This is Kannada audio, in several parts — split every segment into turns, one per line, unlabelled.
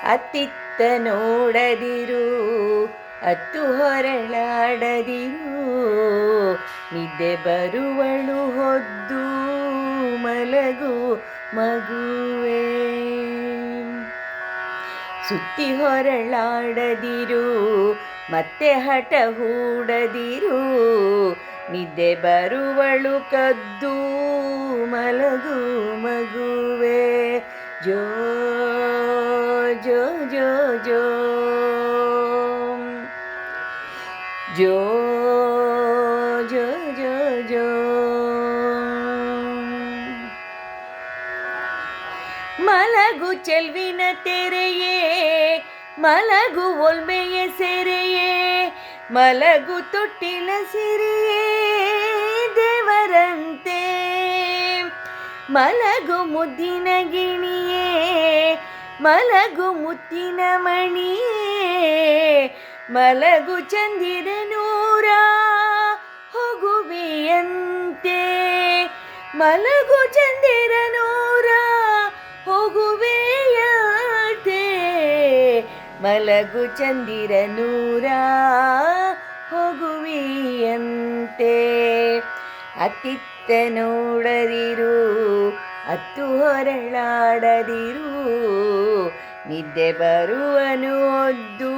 ಅತ್ತಿತ್ತ ನೋಡದಿರು, ಅತ್ತು ಹೊರಳಾಡದಿರು, ನಿದ್ದೆ ಬರುವಳು ಹೊದ್ದು ಮಲಗು ಮಗುವೇ. ಸುತ್ತಿ ಹೊರಳಾಡದಿರು, ಮತ್ತೆ ಹಠ ಹೂಡದಿರು, ನಿದ್ದೆ ಬರುವಳು ಕದ್ದು ಮಲಗು ಮಗುವೇ. ಜೋ ಜೋ ಜೋ ಜೋ ಜೋ ಜೋ ಜೋ ಜೋ. ಮಲಗು ಚೆಲ್ವಿನ ತೆರೆಯೇ, ಮಲಗು ಒಲ್ಮೆಯ ಸೆರೆಯೇ, ಮಲಗು ತೊಟ್ಟಿಲ ಸಿರಿಯೇ ದೇವರಂತೆ, ಮಲಗು ಮುದ್ದಿನ ಗಿಣಿಯೇ, ಮಲಗು ಮುತ್ತಿನ ಮಣಿಯೇ, ಮಲಗು ಚಂದಿರನೂರ ಹೋಗುವೆಯಂತೆ, ಮಲಗು ಚಂದಿರನೂರ ಹೋಗುವೆಯಂತೆ, ಮಲಗು ಚಂದಿರನೂರ ಹೋಗುವೆಯಂತೆ. ಅತ್ತಿತ್ತ ನೋಡದಿರು, ಅತ್ತು ಹೊರಳಾಡದಿರು, ನಿದ್ದೆ ಬರುವನು ಹೊದ್ದು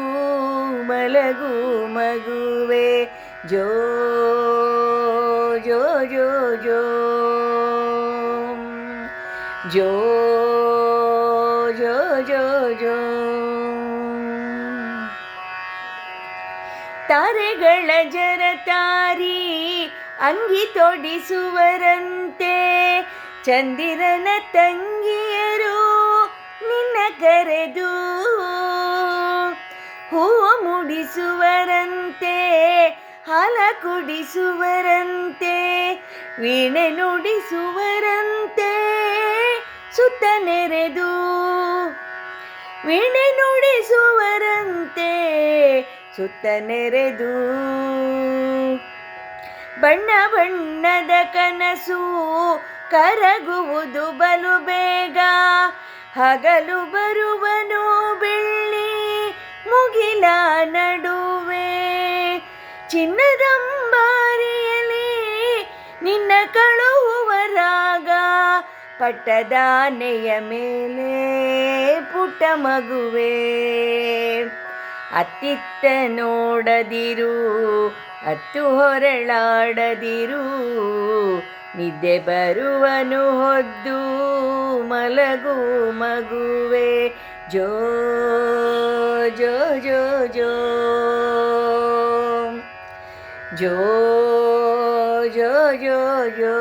ಮಲಗು ಮಗುವೇ. ಜೋ ಜೋ ಜೋ ಜೋ ಜೋ ಜೋ ಜೋ ಜೋ. ತಾರೆಗಳ ಜರತಾರಿ ಅಂಗಿ ತೊಡಿಸುವರಂತೆ, ಚಂದಿರನ ತಂಗಿಯರು ನಿನ್ನ ಕರೆದು ಹೂವ ಮುಡಿಸುವರಂತೆ, ಹಾಲ ಕುಡಿಸುವರಂತೆ, ವೀಣೆ ನುಡಿಸುವರಂತೆ ಸುತ್ತ ನೆರೆದು, ವೀಣೆ ನುಡಿಸುವರಂತೆ ಸುತ್ತ ನೆರೆದು. ಬಣ್ಣ ಬಣ್ಣದ ಕನಸು ಕರಗುವುದು ಬಲು ಬೇಗ, ಹಗಲು ಬರುವನು ಬೆಳ್ಳಿ ಮುಗಿಲ ನಡುವೆ, ಚಿನ್ನದಂಬಾರಿಯಲ್ಲಿ ನಿನ್ನ ಕಳುಹುವ ರಾಗ, ಪಟ್ಟದಾನೆಯ ಮೇಲೆ ಪುಟ್ಟ ಮಗುವೇ. ಅತ್ತಿತ್ತ ನೋಡದಿರು, ಅತ್ತು ಹೊರಳಾಡದಿರು, ನಿದ್ದೆ ಬರುವನು ಹೊದ್ದು ಮಲಗು ಮಗುವೇ. ಜೋ ಜೋ ಜೋ ಜೋ ಜೋ ಜೋ ಜೋ ಜೋ.